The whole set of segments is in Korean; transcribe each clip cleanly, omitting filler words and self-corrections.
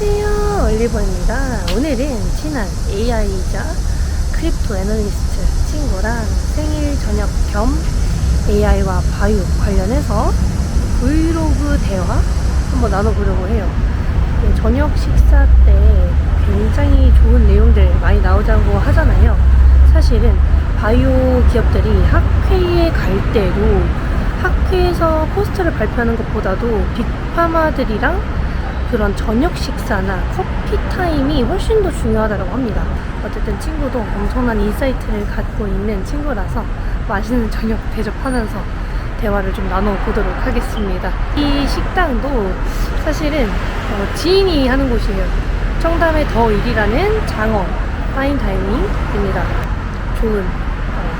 안녕하세요, 올리버입니다. 오늘은 친한 AI이자 크립토 애널리스트 친구랑 생일 저녁 겸 AI와 바이오 관련해서 브이로그 대화 한번 나눠보려고 해요. 저녁 식사 때 굉장히 좋은 내용들 많이 나오자고 하잖아요. 사실은 바이오 기업들이 학회에 갈 때도 학회에서 포스터를 발표하는 것보다도 빅파마들이랑 그런 저녁 식사나 커피 타임이 훨씬 더 중요하다고 합니다. 어쨌든 친구도 엄청난 인사이트를 갖고 있는 친구라서 맛있는 저녁 대접하면서 대화를 좀 나눠보도록 하겠습니다. 이 식당도 사실은 지인이 하는 곳이에요. 청담의 더 일이라는 장어 파인다이닝입니다. 좋은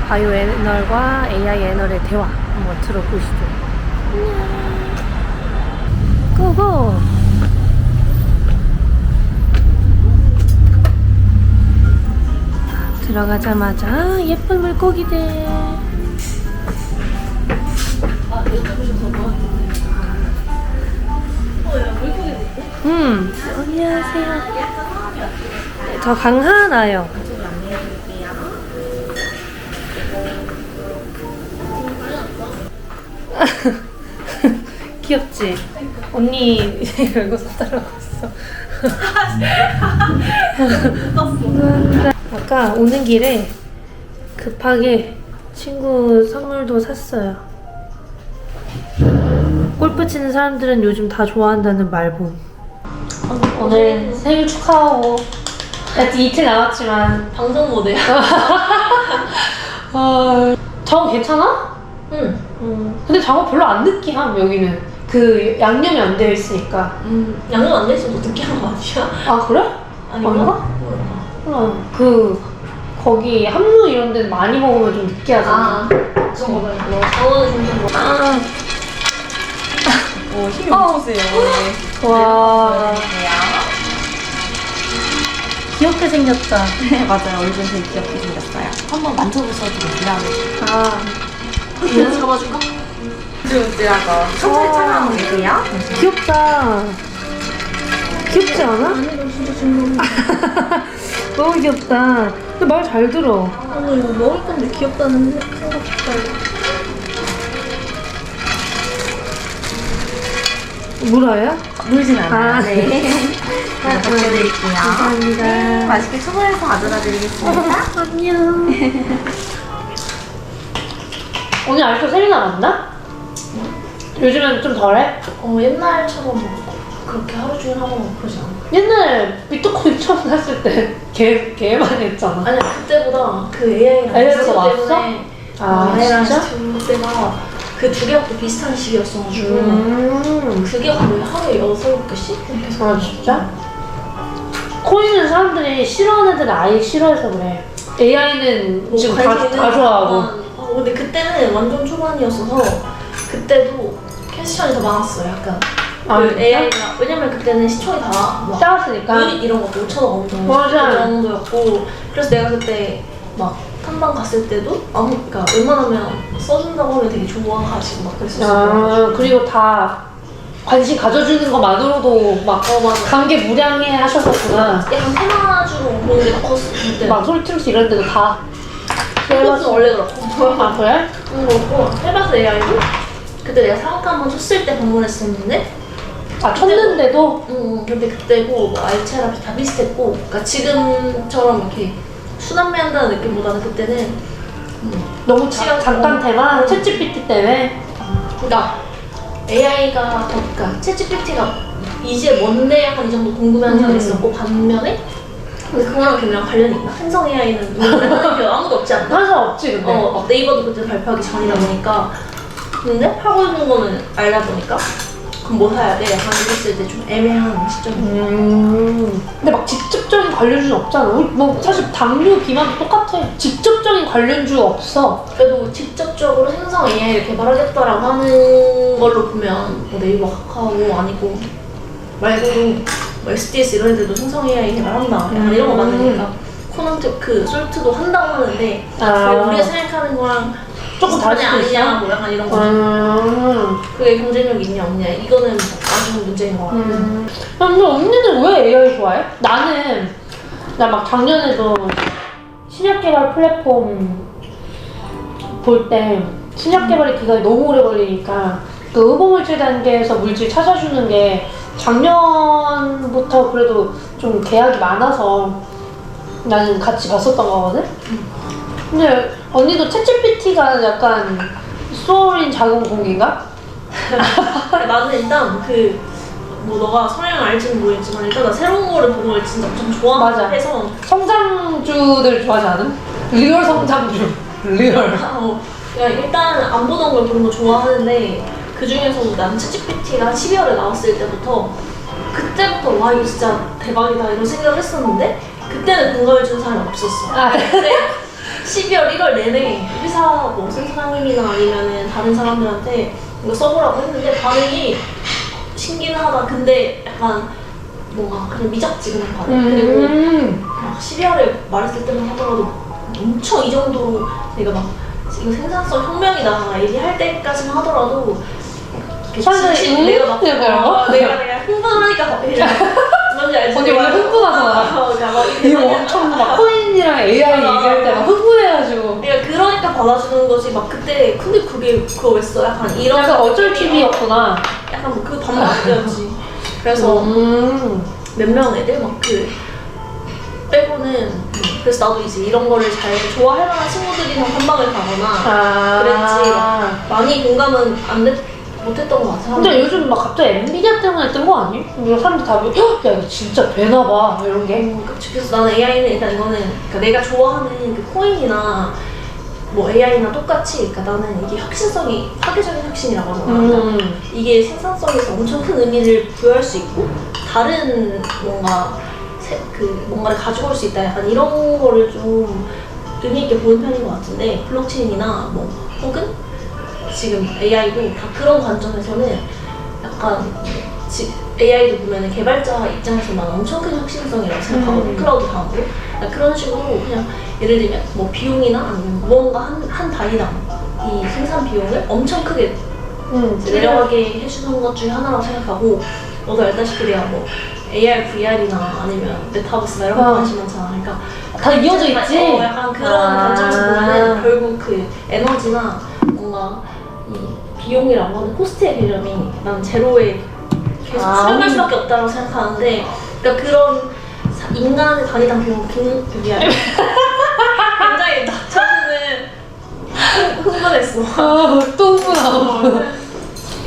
바이오 애널과 AI 애널의 대화 한번 들어보시죠. 안녕. 고고. 들어가자마자 예쁜 물고기들. 안녕하세요. 저 강하나요. 귀엽지? 언니 이거 사달라고 했어. 아까 오는 길에 급하게 친구 선물도 샀어요. 골프 치는 사람들은 요즘 다 좋아한다는 말봄. 오늘 생일 축하하고 아직 이틀 남았지만 방송 모드야. 장어 괜찮아? 응. 근데 장어 별로 안 느끼함. 여기는 그 양념이 안 되어 있으니까. 양념 안 됐으면 더 느끼한 거 아니야? 아 그래? 아닌가? 그 거기 함루 이런 데는 많이 먹으면 좀 느끼하잖아. 그런 거 말고. 저는 진짜 뭐. 힘이 없으세요. 와. 귀엽게 생겼다. 네, 맞아요. 얼굴 되게 귀엽게 생겼어요. 한번 만져보셔도 돼요. 잡아줄까? 쭈쭈라고. 천천히 착용하면 되세요. 귀엽다. 귀엽지 않아? 아니, 너 진짜 징그러워. 너무 귀엽다. 근데 말 잘 들어. 오늘 이거 먹을 건데 귀엽다는 생각했다. 물어요? 물진 않아요. 아, 네. 하나 더 드릴게요. 감사합니다. 맛있게 초보해서 가져다 드리겠습니다. 안녕. 오늘 아직도 생일 남았나? 요즘엔 좀 덜해? 옛날처럼 막 그렇게 하루 종일 하고 막 그러지 않아. 옛날에 비트코인 처음 샀을 때 개 많이 했잖아. 아니야, 그때보다 그 AI랑 AI가 왔어? 때문에 아, AI랑 진짜? 때가 그 두 개가 또 비슷한 시기였어가지고 그게 거의 하루에 6개씩 계속. 아 진짜? 코인은 사람들이 싫어하는 애들은 아예 싫어해서 그래. AI는 지금 다 좋아하고. 근데 그때는 완전 초반이었어서 그때도 캐시천이 더 많았어요. 약간 그 AI가 왜냐면 그때는 시총이 다막 싸웠으니까. 이런 거 5천억 어느 정도 맞아. 정도였고, 그래서 내가 그때 막 탐방 갔을 때도 그러니까 웬만하면 써준다고 하면 되게 좋아하시고 막 그랬었어요. 그리고 다 관심 가져주는 것만으로도 막 관계 무량해 하셨었구나. 약간 테마주로 보는 게 더 컸어 그때. 막 솔트루스 이런 데도 다. 헬바스 원래 그렇고. 아 그래? 그렇고 헬바스 AI도 그때 내가 상한가 한번 쳤을 때 방문했었는데. 아 쳤는데도? 근데 그때고 뭐 알체랑 다 비슷했고, 그러니까 지금처럼 이렇게 순환매한다는 느낌보다는 그때는 너무 잠깐 테마? 챗GPT 때문에? 그러니까 AI가 그러니까 챗GPT가 이제 뭔데 약간 이 정도 궁금해하는 사람이 있었고, 반면에 근데 그거랑 걔랑 관련이 있나? 한성 AI는 아무도 없지 않나? 항상 없지 근데. 막 네이버도 그때 발표하기 전이다 보니까. 근데 하고 있는 거는 알다 보니까 그럼 뭐 사야 돼? 약간 이랬을 때 좀 애매한 시점이에요. 근데 막 직접적인 관련주는 없잖아. 뭐 사실 당류, 비만도 똑같아. 직접적인 관련주 없어. 그래도 직접적으로 생성 AI를 개발하겠다라고 하는 걸로 보면 뭐 네이버, 카카오 아니고 말고도 뭐 SDS 이런 애들도 생성 AI 개발한다 약간 이런 거 많으니까 코넌트 그 솔트도 한다고 하는데 우리가 생각하는 거랑 조금 다를 수도 아니냐 있어? 뭐 약간 이런 거. 그게 그게 경쟁력이 있냐 없냐 이거는 나중에 문제인 것 같아. 근데 언니는 왜 AI 좋아해? 나 막 작년에도 신약개발 플랫폼 볼 때 신약개발의 기간이 너무 오래 걸리니까 그 흡음물질 단계에서 물질 찾아주는 게 작년부터 그래도 좀 계약이 많아서 나는 같이 봤었던 거거든? 근데 언니도 챗GPT가 약간 수어린 작은 공인가? 나는 일단 뭐 너가 성향을 알지는 모르겠지만 일단 나 새로운 거를 보는 걸 진짜 엄청 맞아. 좋아해서 성장주들 좋아하지 않음? 리얼 성장주. 리얼. 그러니까 일단 안 보던 걸 보는 거 좋아하는데 그 중에서도 난 챗GPT가 12월에 나왔을 때부터 그때부터 와 이거 진짜 대박이다 이런 생각을 했었는데 그때는 공감해 주는 사람이 없었어. 아, 근데 12월 1월 내내 회사 뭐 선생님이나 아니면은 다른 사람들한테 이거 써보라고 했는데 반응이 신기는 하다. 근데 약간 뭔가 그냥 미적지근한 반응. 그리고 막 12월에 말했을 때만 하더라도 엄청 이 정도로 내가 막 이거 생산성 혁명이다 얘기할 때까지만 하더라도 사실 내가 막 약간 내가 흥분하니까 뭔지 알지? 언니 원래 흥분하잖아. 이거 엄청 막 코인이랑 AI 얘기할 때 막 흥분해가지고. 그러니까 받아주는 거지 막 그때 근데 그거 왜 써? 약간 이런 약간 어쩔 TV였구나. 약간 뭐 그 반박이었지. 그래서 몇 명 애들 막 빼고는 그래서 나도 이제 이런 거를 잘 좋아할 만한 친구들이랑 한방을 가거나 그랬지 막 많이 공감은 못했던 것 같아. 근데 요즘 막 갑자기 엔비디아 때문에 뜬 거 아니? 사람들 다 야 이거 진짜 되나봐 이런 게. 그래서 나는 AI는 일단 이거는 그러니까 내가 좋아하는 그 코인이나 뭐 AI나 똑같이 그러니까 나는 이게 혁신성이 파괴적인 혁신이라고 하잖아. 그러니까 이게 생산성에서 엄청 큰 의미를 부여할 수 있고 다른 뭔가를 가지고 올 수 있다 약간 이런 거를 좀 의미 있게 보는 편인 것 같은데 블록체인이나 뭐 혹은 지금 AI도 다 그런 관점에서는 약간 AI도 보면은 개발자 입장에서는 엄청 큰 혁신성이라고 생각하거든. 클라우드 다음으로 그러니까 그런 식으로 그냥 예를 들면 뭐 비용이나 아니면 무언가 한 단위당 이 생산 비용을 엄청 크게 내려가게 해주는 것 중에 하나라고 생각하고 너도 알다시피 내가 뭐 AR, VR이나 아니면 메타버스나 이런 거 관심 많잖아. 그러니까 다 이어져 있지? 약간 그런 관점에서 보면은 결국 그 에너지나 뭔가 이 비용이라고 하는 코스트의 개념이 난 제로에 계속 수렴할 수밖에 없다고 생각하는데 그러니까 그런 인간의 단위당 비용을 굉장히 저는 흥분했어. 또 흥분하고.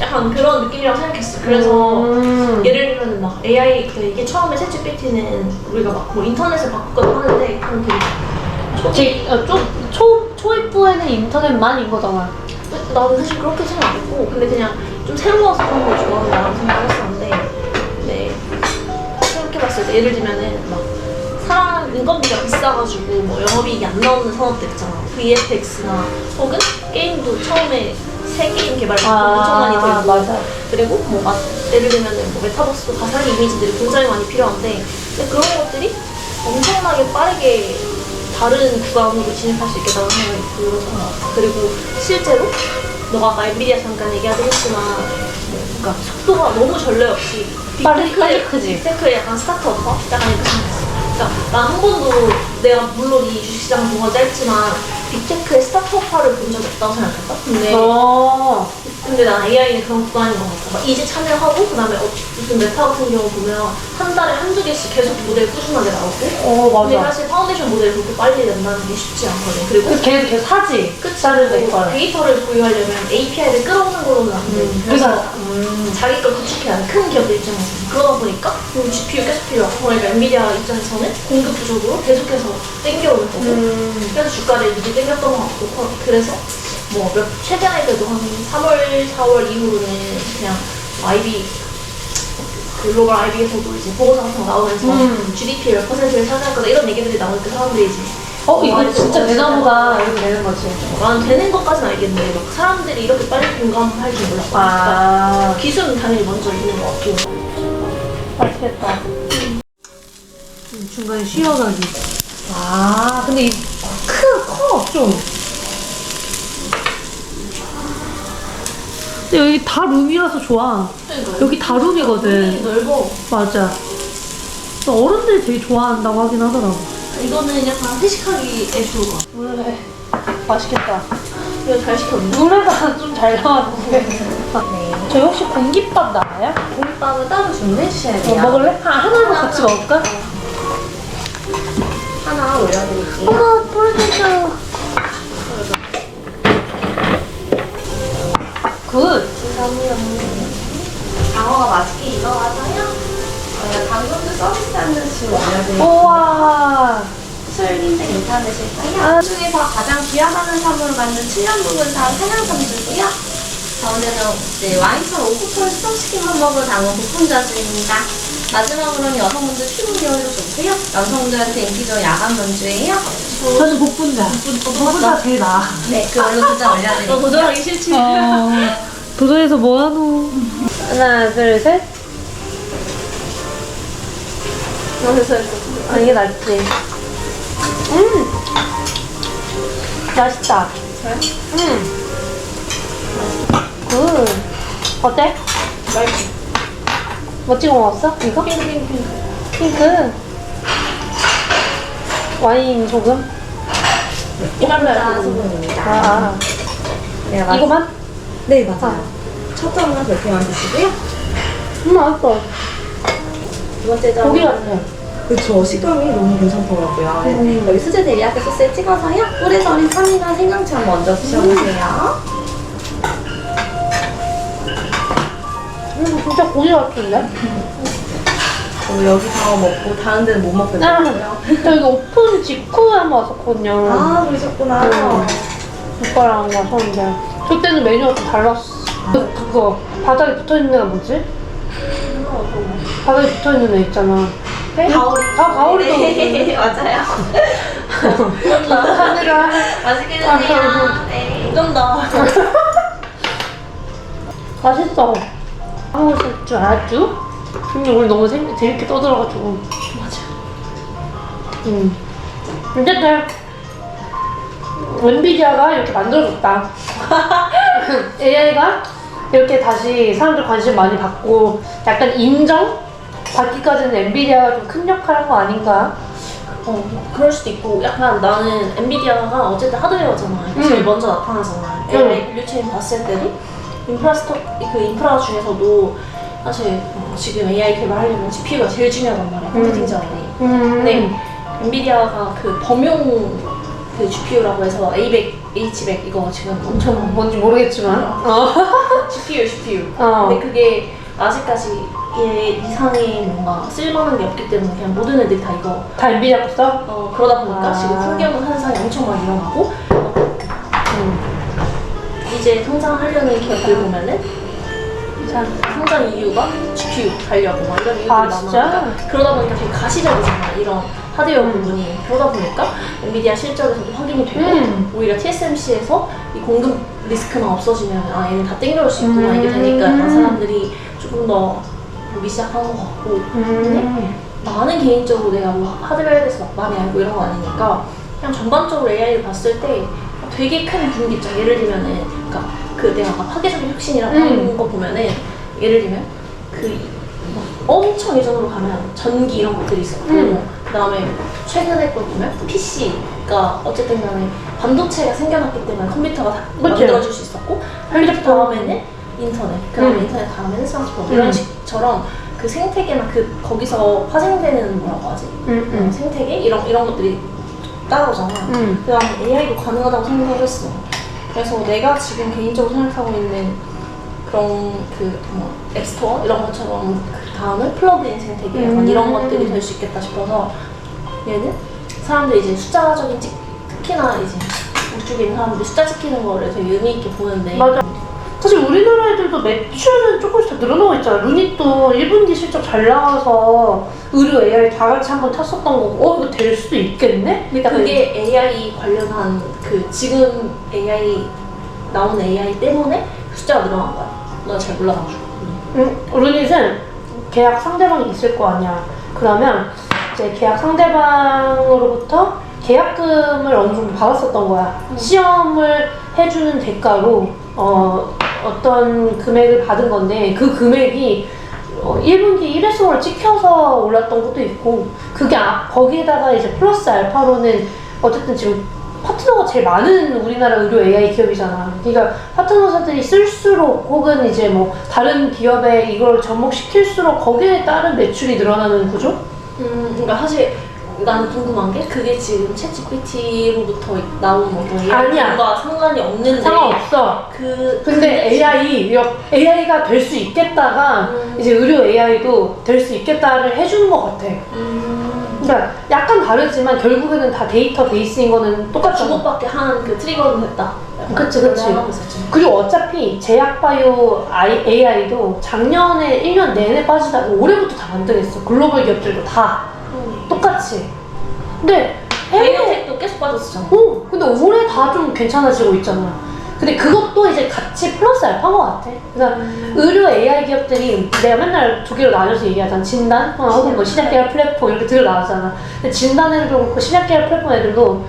약간 그런 느낌이라고 생각했어. 그래서 예를 들면 막 AI 이게 처음에 챗GPT는 우리가 막 뭐 인터넷을 바꾸거나 하는데 그런 되게 초입부에는 인터넷만인 거잖아. 나는 사실 그렇게 생각 안 했고 근데 그냥 좀 새로워서 그런 걸 좋아한다라는 생각을 했었는데 네 생각해봤을 때 예를 들면은 막 사람 인건비가 비싸가지고 뭐 영업이익이 안 나오는 산업들 있잖아. VFX나 혹은 게임도 처음에 새 게임 개발 엄청 많이 들고 맞아. 그리고 뭐 예를 들면은 뭐 메타버스도 가상 이미지들이 굉장히 많이 필요한데 근데 그런 것들이 엄청나게 빠르게 다른 구간으로 진입할 수 있겠다는 생각이 들었던 것 같아. 그리고 실제로 너가 아까 엔비디아 잠깐 얘기하긴 했지만 그러니까 속도가 너무 전례 없이 빨리 크지. 빅테크의 약간 스타트업화? 약간 이렇게 생각했어. 그러니까 난 한 번도 내가 물론 이 주식시장 동안 짧지만 빅테크의 스타트업화를 본 적이 없다고 생각했다. 근데 난 AI는 그런 구간인 것 같아. 막 이제 참여하고 그다음에 무슨 메타 같은 경우 보면 한 달에 한두 개씩 계속 모델 꾸준하게 나오고 맞아. 근데 사실 파운데이션 모델이 그렇게 빨리 낸다는 게 쉽지 않거든. 그리고 계속 사지. 다른 데 거를. 데이터를 보유하려면 API를 끌어오는 거로는 안 돼. 그래서 자기 걸 구축해야 돼. 큰 기업들 입장에서. 그러다 보니까 GPU 계속 필요하고 그러니까 엔비디아 입장에서는 공급 부족으로 계속해서 땡겨오는 거고 그래서 주가를 미리 땡겼던 것 같고 그래서 뭐 최근에 그래도 한 3월, 4월 이후로는 그냥 IB 글로벌 IB에서도 이제 보고서 같은 거 나오면서 GDP 몇 퍼센트를 차지할 거다 이런 얘기들이 나오니까 사람들이 이제 이거 진짜 되나 보다 이렇게 되는 거지. 난 되는 것까지는 알겠는데 막 사람들이 이렇게 빨리 공감할 줄 몰랐거든. 그러니까 기술은 당연히 먼저 있는 것 같고. 맛있겠다. 중간에 쉬어가기. 근데 커 좀. 근데 여기 다 룸이라서 좋아. 여기 다 룸이거든. 넓어. 맞아. 어른들이 되게 좋아한다고 하긴 하더라고. 이거는 약간 회식하기에 좋은 거 같아. 물회 맛있겠다. 이거 잘 시켰네. 물회가 좀 잘 나왔는데. 네. 저희 혹시 공깃밥 나와요? 공깃밥은 따로 주문해 주셔야 돼요. 먹을래? 하나만 같이 먹을까? 하나 올려드릴게요. 어머, 보여주세요. 굿. 장어가 맛있게 익어가서요. 방금도 서비스하는 지금 올려드릴게요. 우와. 술인데 괜찮으실까요? 아. 중에서 가장 귀하다는 선물을 받는 7년 묵은살 사냥감 주고요. 가운데는 이제 와인처럼 오프토를 수정시킨 방법으로 담은 복분자주입니다. 마지막으로는 여성분들 피부 개운을 좋고요. 남성분들한테 인기 좋은 야간 면주예요. 저는 복분자. 복분자 제일 나아. 네, 그걸로 2장 올려드릴게요. 도전하기 싫지? 도전해서 뭐하노? 하나, 둘, 셋. 아, 이게 낫지. 맛있다. 그래? 굿. 어때? 맛있어. 뭐 찍어 먹었어? 이거? 핑크. 핑크. 와인 조금? 이걸로 소금입니다. 아, 네, 이거만? 네, 맞아요. 첫 점은 그렇게만 드시고요. 맛있어. 두 번째 점은 고기 같아. 그쵸, 식감이 너무 괜찮더라고요. 여기 수제 데리야끼 소스에 찍어서요. 꿀에 절인 참이나 생강처럼 먼저 드셔보세요. 진짜 고기 같은데? 여기서 먹고 다른 데는 못 먹겠어요. 저 이거 오픈 직후에 한번 왔었거든요. 아, 그러셨구나. 오빠랑 왔었는데 그때는 메뉴가 좀 달랐어. 그거 바닥에 붙어있는 애가 뭐지? 바닥에 붙어있는 애 있잖아. 가오리. 아, 가오리도. 네, 맞아요. 하늘아. 맛있게 드세요. 네. 좀 더. 맛있어. 한국 있을 줄 알았죠? 근데 우리 너무 재밌게 떠들어가지고. 맞아. 어쨌든 엔비디아가 이렇게 만들어줬다. AI가 이렇게 다시 사람들 관심 많이 받고 약간 인정? 받기까지는 엔비디아가 좀 큰 역할을 한 거 아닌가? 그럴 수도 있고, 약간 나는 엔비디아가 어쨌든 하드웨어잖아. 제일 먼저 나타나잖아. AI 밸류체인 봤을 때도 인프라 중에서도 사실 지금 AI 개발하려면 GPU가 제일 중요하단 말이야. 컴퓨팅 자원이. 근데 엔비디아가 그 범용 그 GPU라고 해서 A100, H100 이거 지금 엄청 뭔지 모르겠지만. GPU. 어. 근데 그게 아직까지 얘 이상의 뭔가 쓸만한 게 없기 때문에 그냥 모든 애들이 다 이거 다 엔비디아 거 써? 그러다 보니까 아. 지금 풍경 현상이 엄청 많이 일어나고 이제 성장하려는 기업들 보면은 성장 이유가 GPU 달려고 막 이런 이유들이 아, 진짜? 많으니까 그러다 보니까 되게 가시적이잖아 이런 하드웨어 부분이. 그러다 보니까 엔비디아 실적에서도 확인이 되고 오히려 TSMC에서 이 공급 리스크만 없어지면 아 얘는 다 땡겨올 수 있구나 이게 되니까 약간 사람들이 조금 더 보기 시작한 것 같고 근데 나는 개인적으로 내가 뭐 하드웨어에 대해서 막 많이 알고 이런 거 아니니까 그냥 전반적으로 AI를 봤을 때 되게 큰 분기점 예를 들면은 그러니까 그 내가 아까 파괴적인 혁신이라고 하는 거 보면은 예를 들면 그 엄청 예전으로 가면 전기 이런 것들이 있었고 그 다음에 최근에 걸 보면 PC가 어쨌든 간에 반도체가 생겨났기 때문에 컴퓨터가 다 만들어질 수 있었고 그 다음에는 인터넷 그 다음에 인터넷 다음에는 스마트폰 이런 식처럼 그 생태계나 그 거기서 파생되는 뭐라고 하지? 생태계? 이런 것들이 따라오잖아. 그 다음에 AI도 가능하다고 생각을 했어. 그래서 내가 지금 개인적으로 생각하고 있는 그런 뭐 앱스토어 이런 것처럼 그 다음은 플러그인 생태계 약간 이런 것들이 될 수 있겠다 싶어서 얘는 사람들이 이제 숫자적인 특히나 이제 우쪽에 있는 사람들이 숫자 찍히는 거를 되게 의미 있게 보는데 맞아. 사실 우리나라 애들도 매출은 조금씩 더 늘어나고 있잖아. 루닛도 1분기 실적 잘 나와서 의료 AI 다 같이 한번 탔었던 거고 이거 될 수도 있겠네? 근데 그게 AI 관련한 그 지금 AI 나오는 AI 때문에 숫자가 늘어난 거야. 너 잘 몰라가지고. 루닛은 계약 상대방이 있을 거 아니야. 그러면 이제 계약 상대방으로부터 계약금을 어느 정도 받았었던 거야. 시험을 해주는 대가로 어떤 금액을 받은 건데 그 금액이 1분기 1회수를 찍혀서 올랐던 것도 있고 그게 거기에다가 이제 플러스 알파로는 어쨌든 지금 파트너가 제일 많은 우리나라 의료 AI 기업이잖아. 그러니까 파트너사들이 쓸수록 혹은 이제 뭐 다른 기업에 이걸 접목시킬수록 거기에 따른 매출이 늘어나는 구조? 그러니까 사실 나는 궁금한 게 그게 지금 챗GPT로부터 나온 어떤 아니야. AI과 상관이 없는데 상관없어. 근데 AI가 될 수 있겠다가 이제 의료 AI도 될 수 있겠다를 해주는 것 같아. 그러니까 약간 다르지만 결국에는 다 데이터 베이스인 거는 똑같잖아. 주고받게 한 그 트리거는 됐다. 그치. 하고 있었지. 그리고 어차피 제약바이오 AI도 작년에 1년 내내 빠지다가 올해부터 다 만들겠어. 글로벌 기업들도 다 똑같이. 근데 바이오텍도 계속 빠졌었잖아. 근데 올해 다 좀 괜찮아지고 있잖아. 근데 그것도 이제 같이 플러스 알파인 것 같아. 그래서 의료 AI 기업들이 내가 맨날 두 개로 나눠서 얘기하잖아. 진단, 혹은 뭐 신약계열 플랫폼 이렇게 들어 나왔잖아. 근데 진단 애들도 그렇고 신약계열 플랫폼 애들도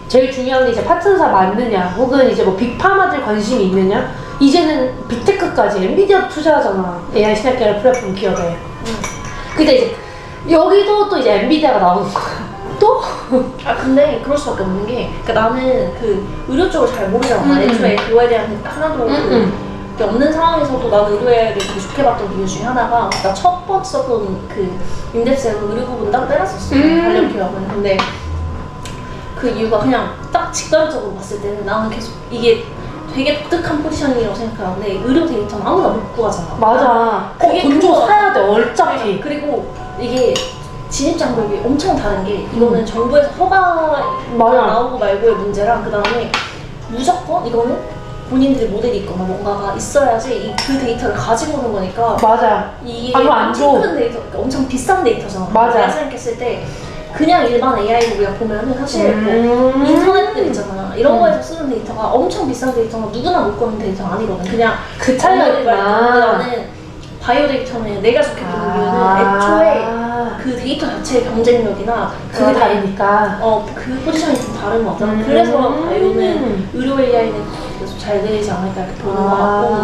제일 중요한 게 이제 파트너사 맞느냐, 혹은 이제 뭐 빅파마들 관심이 있느냐. 이제는 빅테크까지 엔비디아 투자하잖아. AI 신약계열 플랫폼 기업에. 근데 이제 여기도 또 이제 엔비디아가 나오는 거야. 또? 근데 그럴 수밖에 없는 게 그러니까 나는 그 의료 쪽을 잘 모르잖아. 애초에 그거에 대한 하나도 그게 없는 상황에서도 나는 의료를 되게 좋게 봤던 이유 중에 하나가 나 첫 번째 썼던 그 인덱스에서 의료 부분 따로 빼놨었어. 관련 기업은. 근데 그 이유가 그냥 딱 직관적으로 봤을 때는 나는 계속 이게 되게 독특한 포지션이라고 생각하는데 의료 데이터는 아무나 못 구하잖아. 맞아. 그게 돈 주고 그거 사야 돼, 어차피. 그리고 이게 진입 장벽이 엄청 다른 게 이거는 정부에서 허가가 맞아. 나오고 말고의 문제랑 그 다음에 무조건 이거는 본인들이 모델이 있거나 뭔가가 있어야지 그 데이터를 가지고 오는 거니까 맞아. 이게 안 줘. 엄청 큰 데이터, 엄청 비싼 데이터잖아. 맞아. 내가 생각했을 때 그냥 일반 AI를 우리가 보면은 사실 뭐 인터넷들 있잖아. 이런 거에서 쓰는 데이터가 엄청 비싼 데이터가 누구나 못 구하는 데이터가 아니거든. 그냥 그 차이가 있구나. 나는 바이오 데이터는 내가 좋게 보는 이유는 애초에 그 데이터 자체의 경쟁력이나 그게 다르니까. 그 포지션이 좀 다른 것 같아. 그래서 바이오는 의료 AI는 계속 잘 되지 않을까 이렇게 보는 것 같고.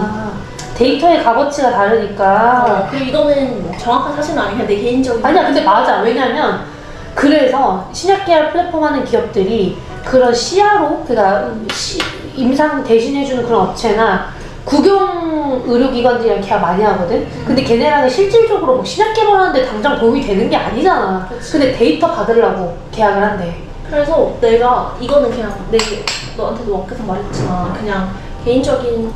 데이터의 값어치가 다르니까. 그리고 이거는 뭐 정확한 사실은 아니야. 내 개인적인. 아니야, 근데 맞아. 왜냐면 그래서 신약계열 플랫폼 하는 기업들이 그런 CRO, 그러니까 임상 대신해주는 그런 업체나 국영 의료기관들이랑 계약 많이 하거든? 근데 걔네랑은 실질적으로 뭐 신약 개발하는데 당장 도움이 되는 게 아니잖아. 그치. 근데 데이터 받으려고 계약을 한대. 그래서 내가 이거는 그냥 너한테도 워크에서 말했지만 그냥 개인적인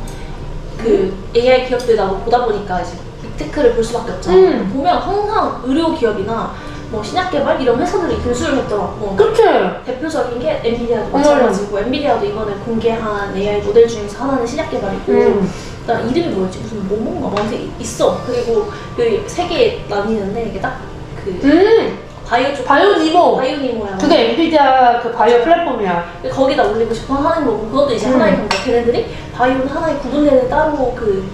그 AI 기업들 나도 보다 보니까 이제 빅테크를 볼 수밖에 없잖아. 보면 항상 의료 기업이나 뭐 신약 개발 이런 회사들이 근수를 했더라고. 그치? 대표적인 게 엔비디아도 마찬가지고 엔비디아도 이번에 공개한 AI 모델 중에서 하나는 신약 개발이고 나 이름이 뭐였지? 무슨 뭐뭔가 뭔데 있어. 그리고 그 세 개 나뉘는데 이게 딱 그 바이오 쪽 바이오니모야. 그게 엔비디아 그 바이오 플랫폼이야. 거기다 올리고 싶어 하는 거고 그것도 이제 하나의 경우가 걔네들이 바이오는 하나의 구분되는 따로 그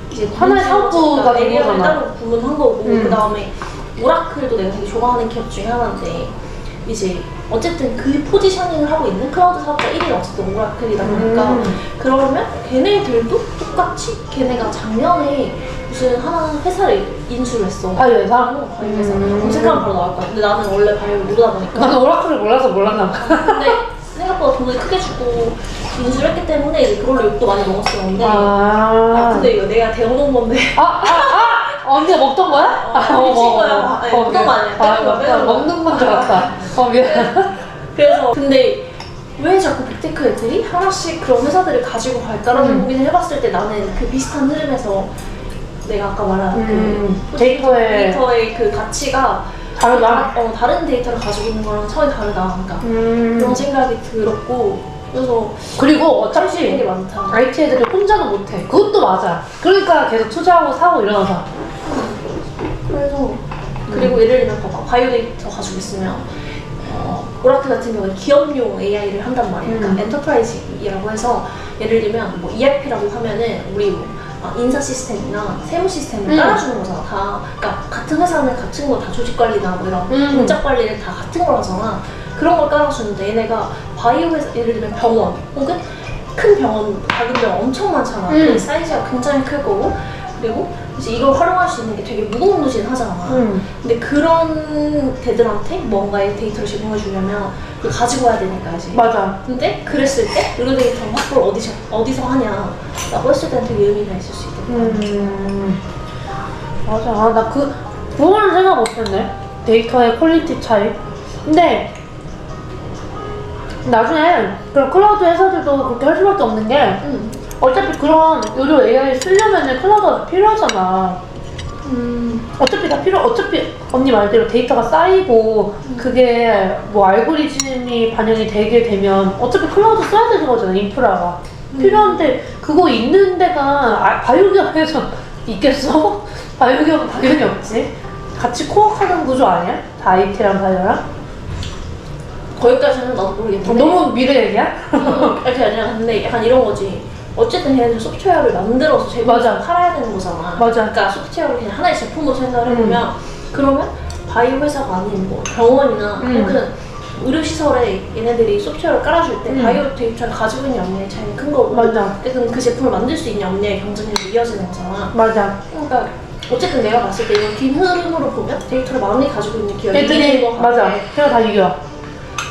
이제 하나의 사업부가 된 에리어를 거잖아. 따로 구분한 거고 그 다음에 오라클도 내가 되게 좋아하는 기업 중에 하나인데 이제 어쨌든 그 포지셔닝을 하고 있는 클라우드 사업자 1위가 어쨌든 오라클이다 보니까 그러면 걔네들도 똑같이 걔네가 작년에 무슨 하나 회사를 인수를 했어. 바이오 회사? 바이오 회사. 검색하면 바로 나올 거야. 근데 나는 원래 바이오를 모르다 보니까 나는 오라클을 몰라서 몰랐나 봐. 근데 생각보다 돈을 크게 주고 인수를 했기 때문에 이제 그걸로 욕도 많이 먹었었는데 근데 이거 내가 데워놓은 건데 언니가 먹던 거야? 미친 거야. 아니, 먹던 거 아니야. 빼는 거야. 먹는 건 줄 알았다. 미안. 그래서 근데 왜 자꾸 빅테크 애들이 하나씩 그런 회사들을 가지고 갈까라는 고민을 해봤을 때 나는 그 비슷한 흐름에서 내가 아까 말한 그 데이터의 그 가치가 다르다. 다른 데이터를 가지고 있는 거랑 차원이 다르다. 그러니까 그런 생각이 들었고 그래서 그리고 어차피 되게 많다. IT 애들이 혼자는 못해. 그것도 맞아. 그러니까 계속 투자하고 사고 이러면서. 그래서 그리고 예를 들면 봐봐 바이오 데이터 가지고 있으면 오라클 같은 경우는 기업용 AI를 한단 말이야. 그러니까 엔터프라이즈라고 해서 예를 들면 뭐 ERP라고 하면은 우리 뭐 인사 시스템이나 세무 시스템을 깔아주는 거잖아. 다 그러니까 같은 회사는 같은 거 다 조직 관리나 뭐 이런 공작 관리를 다 같은 걸 하잖아. 그런 걸 깔아주는데 얘네가 바이오 회사 예를 들면 병원 혹은 큰 병원, 작은 병원 엄청 많잖아. 그 사이즈가 굉장히 클 거고, 그리고 이제 이걸 활용할 수 있는 게 되게 무궁무진하잖아. 근데 그런 데들한테 뭔가의 데이터를 제공해주려면 그걸 가지고 와야 되니까 이제. 맞아. 근데 그랬을 때 의료 데이터 확보를 어디서 하냐라고 했을 때는 되게 의미가 있을 수 있겠다. 맞아. 아, 나 그거는 생각 못했네. 데이터의 퀄리티 차이. 근데 나중에 그런 클라우드 회사들도 그렇게 할 수밖에 없는 게 어차피 그런 의료 AI 쓰려면은 클라우드가 필요하잖아. 어차피 어차피 언니 말대로 데이터가 쌓이고 그게 뭐 알고리즘이 반영이 되게 되면 어차피 클라우드 써야 되는 거잖아, 인프라가. 필요한데 그거 있는 데가 바이오기업에서 있겠어? 바이오기업은 당연히 없지. 같이 코어하는 구조 아니야? 다 IT랑 바이오랑? 거기까지는 나도 모르겠는데. 너무 미래 얘기야? 그게 아니라 근데 약간 이런 거지. 어쨌든 걔네들 소프트웨어를 만들어서 맞아. 팔아야 되는 거잖아. 맞아. 그러니까 소프트웨어를 그냥 하나의 제품으로 생각을 해보면 그러면 바이오 회사가 아닌 뭐 병원이나 혹은 의료시설에 얘네들이 소프트웨어를 깔아줄 때 바이오 데이터를 가지고 있는 역량이 제일 큰 거고, 맞아. 그럼 그 제품을 만들 수 있는 역량의 경쟁력이 이어지는 거잖아. 맞아. 그러니까 어쨌든 내가 봤을 때 이런 긴 흐름으로 보면 데이터를 많이 가지고 있는 기업이 이기는 거 같아. 맞아. 걔가 다 이겨.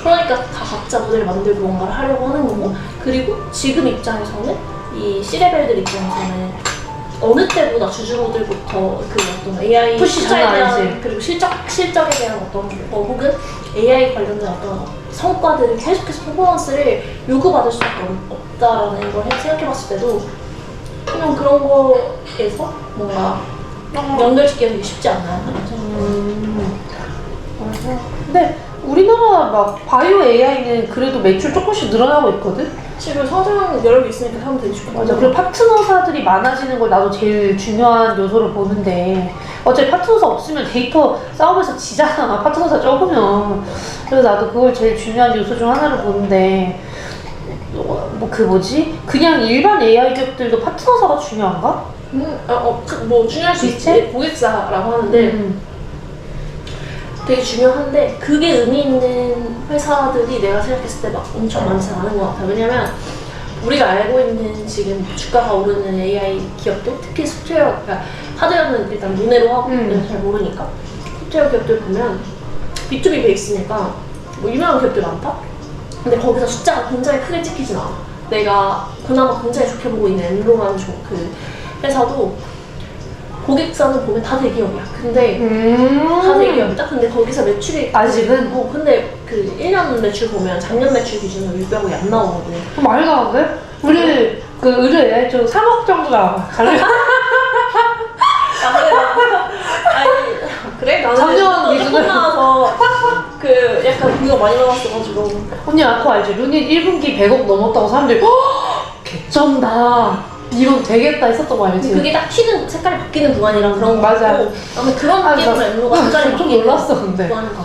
그러니까 다 각자 모델을 만들고 뭔가를 하려고 하는 거고, 그리고 지금 입장에서는 이 C레벨들 입장에서는 어느 때보다 주주들부터 그 어떤 AI 푸시 투자에 장난 대한 아니지. 그리고 실적에 대한 어떤 혹은 AI 관련된 어떤 성과들을 계속해서 퍼포먼스를 요구받을 수밖에 없다라는 걸 생각해봤을 때도 그냥 그런 거에서 뭔가 연결시키기 되게 쉽지 않나요? 맞아. 근데 우리나라 막 바이오 AI는 그래도 매출 조금씩 늘어나고 있거든? 지금 성장 여력이 있으니까 사람들이 좋겠다. 맞아. 그리고 파트너사들이 많아지는 걸 나도 제일 중요한 요소로 보는데 어차피 파트너사 없으면 데이터 싸움에서 지잖아. 파트너사 적으면. 그래서 나도 그걸 제일 중요한 요소 중 하나로 보는데 그냥 일반 AI 기업들도 파트너사가 중요한가? 뭐 중요할 수 있지. 고객사라고 하는데 되게 중요한데 그게 의미 있는 회사들이 내가 생각했을 때 막 엄청 많지 않은 것 같아요. 왜냐면 우리가 알고 있는 지금 주가가 오르는 AI 기업들, 특히 소프트웨어, 그러니까 하드웨어는 일단 문해로 하고 잘 모르니까 소프트웨어 기업들 보면 B2B 베이스니까 뭐 유명한 기업들 많다? 근데 거기서 숫자가 굉장히 크게 찍히진 않아. 내가 그나마 굉장히 좋게 보고 있는 엔로라는 그 회사도 고객사는 보면 다 대기업이야. 근데 다 대기업이다? 근데 거기서 매출이 아직은? 근데 그 1년 매출 보면 작년 매출 기준으로 600억이 안 나오거든. 많이 나오는데? 우리 그 의료 AI 좀 3억 정도 나와. 그래? 나는 작년 조금 나와서 그 약간 그거 많이 나왔어가지고. 언니 아까 알지? 루닛 1분기 100억 넘었다고 사람들이 개쩐다. 이건 되겠다 했었던 거 알지? 그게 딱 튀는 색깔이 바뀌는 구간이랑 그런 거 맞아. 같고 나는 그런 느낌으로 엠로가 색깔이 좀 바뀌는 놀랐어 근데. 구간인가.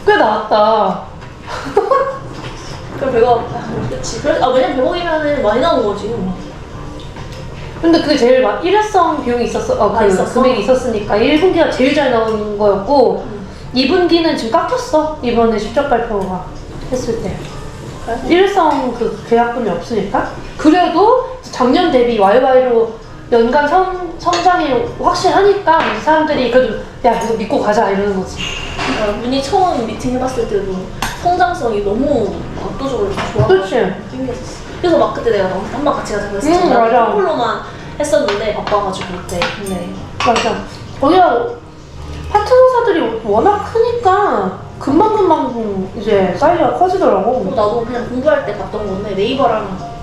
꽤 나왔다. 그럼 100억 그치. 왜냐면 100억이면은 많이 나온 거지. 근데 그게 제일 일회성 비용이 있었어. 그 있었어? 금액이 있었으니까 1분기가 제일 잘 나오는 거였고 2분기는 지금 깎였어. 이번에 실적 발표가 했을 때. 일회성 그 계약금이 없으니까. 그래도 작년 대비 YY로 연간 성장이 확실하니까 이 사람들이 그래도 야 이거 믿고 가자 이러는 거지. 문이 처음 미팅 해봤을 때도 성장성이 너무 압도적으로 좋아. 그렇지. 그래서 막 그때 내가 한번 같이 가자 그랬었잖아. 맞아. 폴로만 했었는데 바빠가지고 그때. 근데 맞아. 거기가 파트너사들이 워낙 크니까 금방금방 이제 사이즈가 커지더라고. 나도 그냥 공부할 때 봤던 건데 네이버랑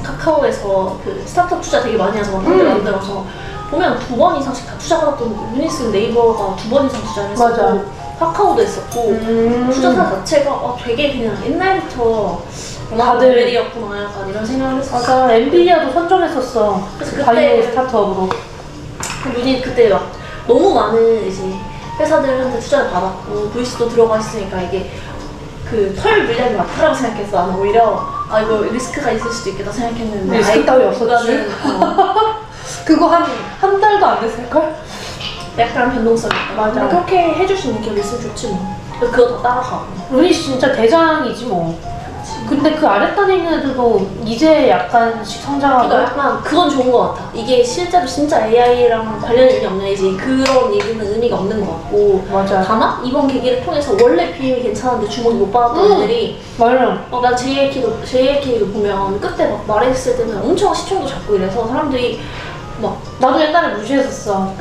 카카오에서 그 스타트업 투자 되게 많이 하잖아. 만들어서 보면 2번 이상씩 다 투자 받았던 유니스 네이버가 2번 이상 투자를 했었고 맞아. 카카오도 했었고 투자사 자체가 되게 그냥 옛날부터 다들 레벨이었구나 약간 이런 생각을 했었어. 맞아. 엔비디아도 선정했었어. 그래서 바이오 그때 스타트업으로. 유닛 그때 막 너무 많은 이제 회사들한테 투자를 받았고 VC도 들어가 있으니까 이게 그 털 물량이 많다라고 생각했어. 나는 오히려 이거 리스크가 있을 수도 있겠다 생각했는데 리스크 따위 없었지. 그거 한 달도 안 됐을걸? 약간 변동성이 있다. 맞아. 그렇게 해줄 수 있는 기업이 있으면 좋지 뭐. 그거 더 따라가고. 루닛 진짜 대장이지 뭐. 근데 그 아랫단에 있는 애들도 이제 약간씩 성장하고. 그러니까 약간 그건 좋은 것 같아. 이게 실제로 진짜 AI랑 관련이 없냐 이제 그런 얘기는 의미가 없는 것 같고. 맞아. 다만 이번 계기를 통해서 원래 BM이 괜찮은데 주목이 못 받았던 애들이 맞아. 나 JLK도 보면 그때 막 말했을 때는 엄청 시청도 잡고 이래서 사람들이 막 나도 옛날에 무시했었어.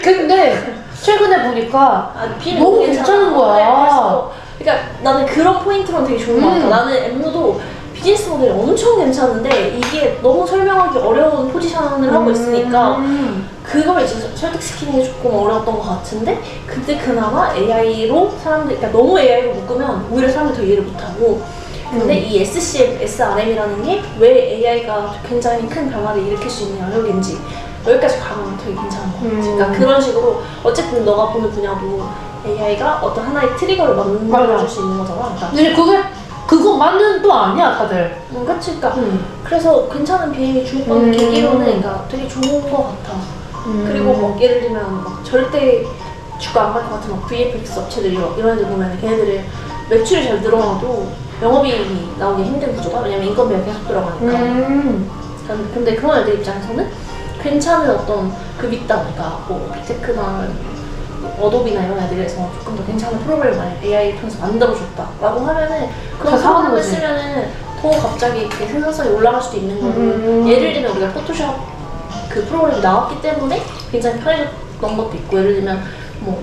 근데 최근에 보니까 BM 너무 괜찮은 거야. 그래서 그러니까 나는 그런 포인트로는 되게 좋은 것 같아. 나는 엠무도 비즈니스 모델이 엄청 괜찮은데 이게 너무 설명하기 어려운 포지션을 하고 있으니까 그걸 이제 설득시키는 게 조금 어려웠던 것 같은데 근데 그나마 AI로 사람들 그러니까 너무 AI로 묶으면 오히려 사람들이 더 이해를 못하고 근데 이 SCM, SRM이라는 게 왜 AI가 굉장히 큰 변화를 일으킬 수 있는 영역인지 여기까지 가면 되게 괜찮은 것 같아. 그러니까 그런 식으로 어쨌든 너가 보는 분야도 AI가 어떤 하나의 트리거를 만들어줄 수 있는 거잖아. 그러니까 근데 그것만은 또 아니야 다들. 그치. 그러니까 그래서 괜찮은 BM이 주목받는 계기로는 그러니까 되게 좋은 것 같아. 그리고 뭐 예를 들면 막 절대 주가 안 갈 것 같은 막 VFX 업체들 이런 애들 보면 걔네들이 매출이 잘 늘어나도 영업이익이 나오기 힘든 구조가 왜냐면 인건비가 계속 들어가니까. 근데 그런 애들 입장에서는 괜찮은 어떤 그 밑단, 그러니까 뭐 빅테크나 어도비나 이런 애들에서 조금 더 괜찮은 프로그램을 만약 AI를 통해서 만들어줬다라고 하면은 그런 프로그램을 쓰면은 더 갑자기 이렇게 생산성이 올라갈 수도 있는 거고 예를 들면 우리가 포토샵 그 프로그램이 나왔기 때문에 굉장히 편해졌던 것도 있고 예를 들면 뭐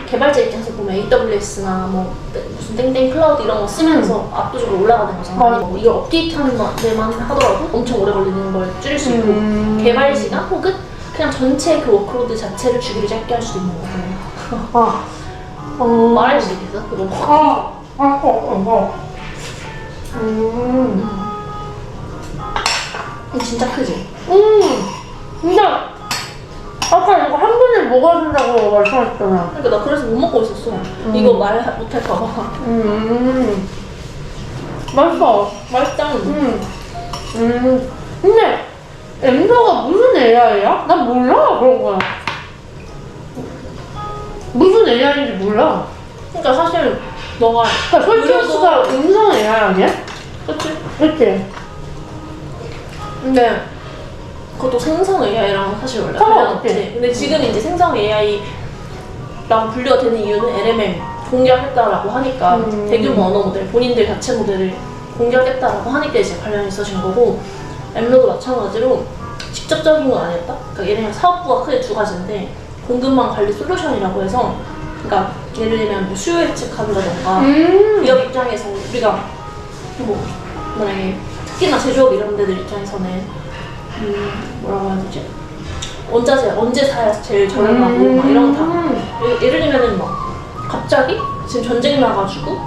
개발자 입장에서 보면 AWS나 뭐 무슨 땡땡 클라우드 이런 거 쓰면서 압도적으로 올라가는 거잖아. 뭐 이걸 업데이트하는 데만 하더라도 엄청 오래 걸리는 걸 줄일 수 있고 개발 시간 혹은 그냥 전체 그 워크로드 자체를 주기를 짧게 할 수도 있는 거고. 말할 수 있겠어? 그거. 진짜 크지? 근데 아까 이거 한 번에 먹어야 된다고 말씀하셨잖아. 그러니까 나 그래서 못 먹고 있었어. 이거 말 못할까봐. 맛있어. 맛있다. 근데 엠더가 무슨 AI야? 난 몰라 그런 거야. 무슨 AI인지 몰라. 그러니까 사실 너가 그러니까 솔직히가 음성 AI 아니야? 그치? 그치? 근데 그것도 생성 AI랑 사실 원래 관련없지. 근데 지금 이제 생성 AI랑 분류가 되는 이유는 LMM 공개하겠다라고 하니까 대규모 언어 모델, 본인들 자체 모델을 공개하겠다라고 하니까 이제 관련이 있어진 거고 엠로도 마찬가지로 직접적인 건 아니었다? 그러니까 예를 들면 사업부가 크게 두 가지인데 공급망 관리 솔루션이라고 해서 그러니까 예를 들면 뭐 수요 예측하기라던가 기업 입장에서 우리가 뭐 만약에 특히나 제조업 이런 데들 입장에서는 뭐라고 해야 되지? 원자재 언제 사야 제일 저렴하고 막 이런 거 다 예를 들면은 막 갑자기 지금 전쟁 나가지고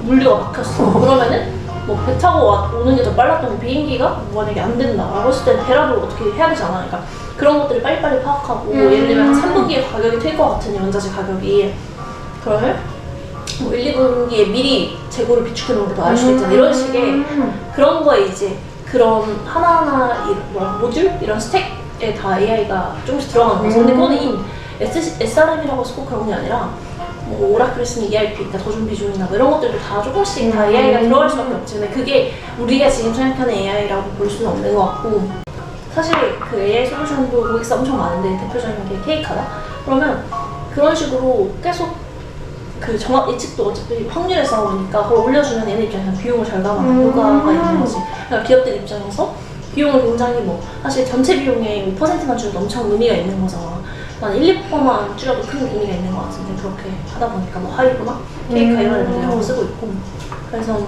물류가 막혔어. 그러면은 뭐 배 타고 오는 게 더 빨랐던 비행기가 만약에 안 된다라고 했을 때 배라도 어떻게 해야 되잖아. 그러니까 그런 것들을 빨리빨리 파악하고 예를 들면 한 3분기에 가격이 튈 것 같은 원자재 가격이 그러면 뭐 1, 2분기에 미리 재고를 비축해 놓은 게 더 나을 수도 있잖아. 이런 식의 그런 거에 이제 그런 하나하나 모듈? 이런 스택에 다 AI가 조금씩 들어가는 거죠. 근데 그거는 SRM이라고 해서 꼭 그런 게 아니라 뭐 오라클 쓰는 ERP, 그러니까 도준 비준이나 뭐 이런 것들도 다 조금씩 다 AI가 들어갈 수밖에 없지. 근데 그게 우리가 지금 생각하는 AI라고 볼 수는 없는 것 같고 사실 그 AI 솔루션도 고객사 엄청 많은데 대표적인 게 케이카다? 그러면 그런 식으로 계속 그 정확 예측도 어차피 확률에 싸우니까 그걸 올려주면 얘네 입장에서 비용을 절감하는 효과가 있는 거지. 그러니까 기업들 입장에서 비용을 굉장히 뭐 사실 전체 비용의 5%만 줄여도 엄청 의미가 있는 거잖아. 한 1, 2%만 줄여도 큰 의미가 있는 것 같은데 그렇게 하다 보니까 뭐 하이브나 케이카 이런 애들 영어 쓰고 있고 그래서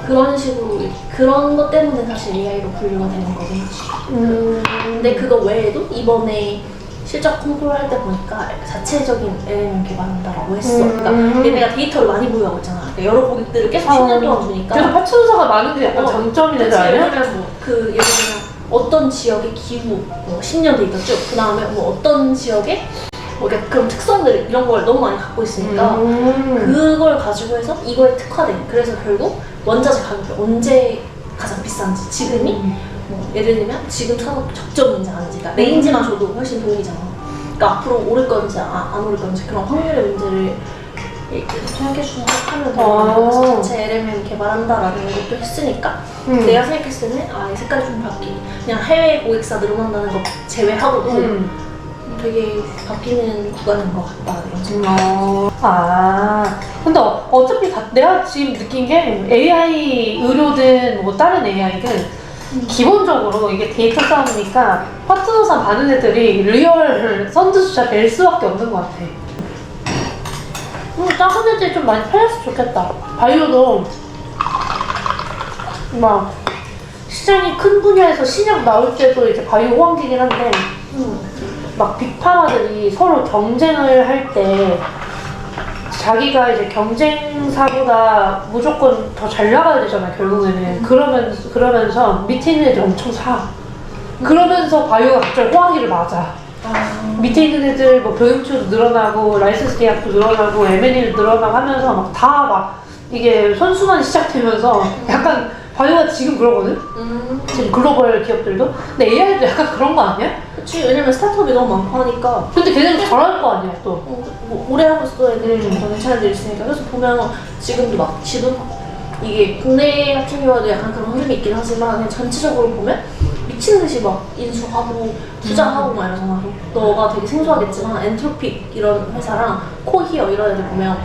그런 식으로 그런 것 때문에 사실 AI로 분류가 되는 거긴 하지. 근데 그거 외에도 이번에 실적 홍보를 할 때 보니까 자체적인 LLM 개발한다라고 했어. 그러니까 얘네가 데이터를 많이 보유하고 있잖아. 그러니까 여러 고객들을 계속 10년 동안 두니까. 그래서 파트너사가 많은 게 약간 장점이 되지 않아요? 예를 들면 예를 들면 어떤 지역의 기후, 뭐 10년 데이터 쭉, 그 다음에 뭐 어떤 지역의 뭐 그런 특성들 이런 걸 너무 많이 갖고 있으니까 그걸 가지고 해서 이거에 특화된. 그래서 결국 원자재 가격이 언제 가장 비싼지 지금이 뭐 예를 들면 지금 사도 적정인지 아닌지 그러니까 레인지만 줘도 훨씬 도움이잖아. 그러니까 앞으로 오를 건지 안 오를 건지 그런 확률의 문제를 생각해주는 하면 아. 그래서 자체 LMM 개발한다라는 것도 했으니까 내가 생각했을 때는 이 색깔이 좀 그냥 해외 고객사 늘어난다는 거 제외하고도 되게 바뀌는 구간인 것 같다 이런 생각. 근데 어차피 내가 지금 느낀 게 AI 의료든 뭐 다른 AI든 기본적으로 이게 데이터 싸움이니까 파트너사 많은 애들이 리얼 선두주자 될 수밖에 없는 것 같아. 작은 애들이 좀 많이 팔렸으면 좋겠다. 바이오도 막 시장이 큰 분야에서 신약 나올 때도 이제 바이오 호황기긴 한데 막 빅파마들이 서로 경쟁을 할 때 자기가 이제 경쟁사보다 무조건 더 잘 나가야 되잖아 결국에는. 그러면서 밑에 있는 애들 엄청 사. 그러면서 바이오가 갑자기 호황기를 맞아. 밑에 있는 애들 뭐 병행치도 늘어나고 라이센스 계약도 늘어나고 M&A도 늘어나고 하면서 막 다 막 이게 선순환이 시작되면서 약간 바이오가 지금 그러거든? 지금 글로벌 기업들도? 근데 AI도 약간 그런 거 아니야? 그치, 왜냐면 스타트업이 너무 많고 하니까. 근데 걔네도 잘할 거 아니야 또. 뭐 오래 하고 있어 애들이 좀 더 괜찮은 애들이 있으니까. 그래서 보면 지금도 막 이게 국내 같은 경우도 약간 그런 흐름이 있긴 하지만 그냥 전체적으로 보면 미친 듯이 막 인수하고 투자하고 막 이러잖아. 너가 되게 생소하겠지만 엔트로픽 이런 회사랑 코히어 이런 애들 보면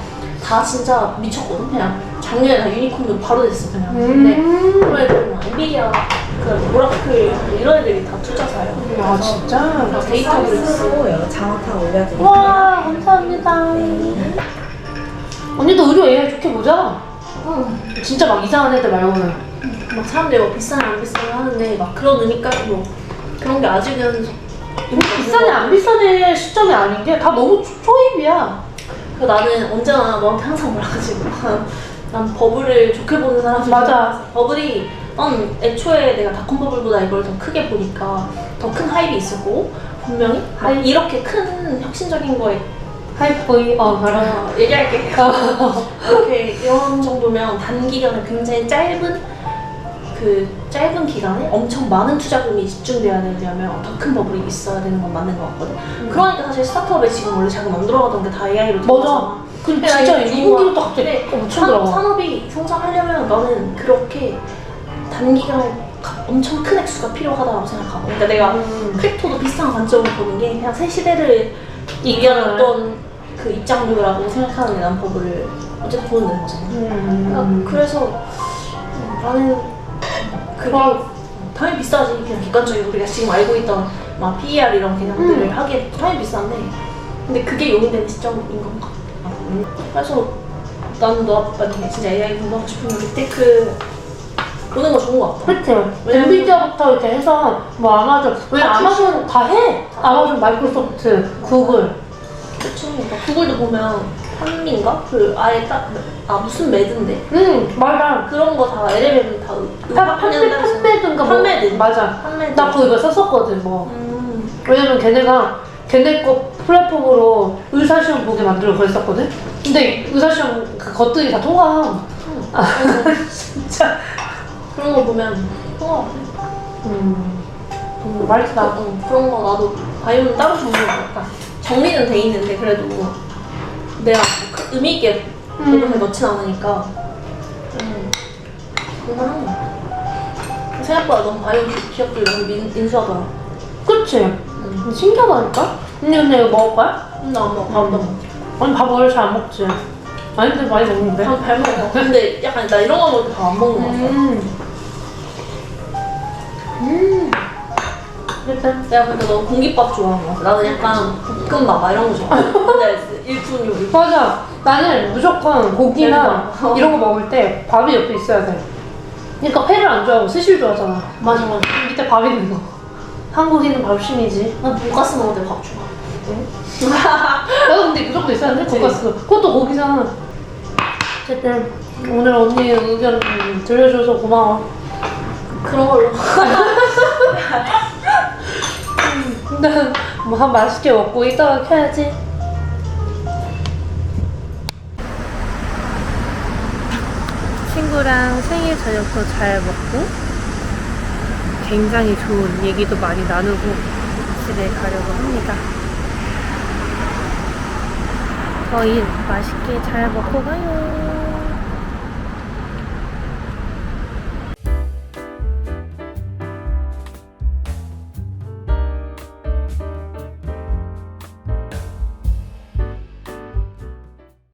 다 진짜 미쳤거든. 그냥 작년에 다 유니콘도 바로 됐어 그냥. 근데 그런 애들 뭐 엔비디아, 그 오라클 이런 애들이 다 투자사예요. 아 진짜? 데이터를 쓰고 장학금 올려드릴게요. 와 감사합니다. 언니도 의료 AI 좋게 보자. 진짜 막 이상한 애들 말고는. 막 사람들이 뭐 비싸냐 안 비싸냐 하는데 막 그런 의미까지 뭐 그런 게 아직은 비싸냐 안 비싸냐 시점이 아닌 게 다 너무 초입이야. 그 나는 언제나 너한테 항상 말하지만 난 버블을 좋게 보는 사람이 맞아. 버블이 애초에 내가 닷컴 버블보다 이걸 더 크게 보니까 더 큰 하입이 있을 거고 분명히 이렇게 큰 혁신적인 거에 하이보이 얘기할게. 이렇게 이런 정도면 단기간에 굉장히 짧은 기간에 엄청 많은 투자금이 집중돼야 되려면 더 큰 버블이 있어야 되는 건 맞는 것 같거든. 그러니까 사실 스타트업에 지금 원래 자금 안 들어가던 게 다 AI로 맞아. 근데 진짜 이분기부터 갑자기 엄청 들어가. 산업이 성장하려면 나는 그렇게 단기간에 엄청 큰 액수가 필요하다고 생각하고. 그러니까 내가 크립토도 비슷한 관점으로 보는 게 그냥 새 시대를 이겨낸 어떤 그 입장료라고 생각하는 게 난 버블을 어쨌든 보는 데는 거잖아. 그러니까 그래서 나는 그게 당연히 비싸지. 그냥 객관적인 우리가 지금 알고 있던 막 PER 이런 개념들을 하기에 당연히 비싼데 근데 그게 용인되는 시점인 건가? 그래서 나는 너 만약에 진짜 AI 공부하고 싶으면 빅테크 보는 거 좋은 거 같아. 그치. 엔비디아부터 이렇게 해서 뭐 아마존. 왜 아마존 다 해? 아마존, 마이크로소프트, 구글. 그치. 그러니까 구글도 보면 판미인가? 아예 무슨 매드인데? 맞아. 그런 거 다 LLM 다 판매든가 뭐. 판매든. 맞아. 판매든. 나 그거 썼었거든 뭐. 왜냐면 걔네 거 플랫폼으로 의사시험 보게 만들고 그랬었거든? 근데 의사시험 그 것들이 다 통함. 진짜. 그런 거 보면 통화. 말이다. 그런 거 나도 바이오는 따로 정리가 약간 정리는 돼 있는데 그래도 내가 의미 있게 노동에 넣진 않으니까 그만한 거. 생각보다 너무 바이오 기업들 너무 인수하더라. 그치? 신기하다니까? 언니 근데 이거 먹을 거야? 나 안 먹어. 언니 밥 원래 잘 안 먹지? 아니 근데 많이 먹는데? 잘 먹어. 근데 약간 나 이런 거 먹을 때 밥 안 먹는 거 같아. 일단 내가 그러니까 너 공깃밥 좋아하는 거 같아. 나는 약간 볶음밥 막 이런 거 좋아해. 근데 일품 요리. 맞아. 나는 무조건 고기나 이런 거 먹을 때 밥이 옆에 있어야 돼. 그러니까 회를 안 좋아하고 스시를 좋아하잖아. 맞아. 밑에 밥 있는 거. 한국인은 밥심이지. 난 돈가스 먹을 때 밥 좋아. 나도 근데 무조건 있어야 돼. 돈가스. 그것도 고기잖아. 어쨌든 오늘 언니의 의견 들려줘서 고마워. 그런 걸로. 근데 뭐 한 맛있게 먹고 이따가 켜야지. 친구랑 생일 저녁도 잘 먹고 굉장히 좋은 얘기도 많이 나누고 집에 가려고 합니다. 저희 맛있게 잘 먹고 가요.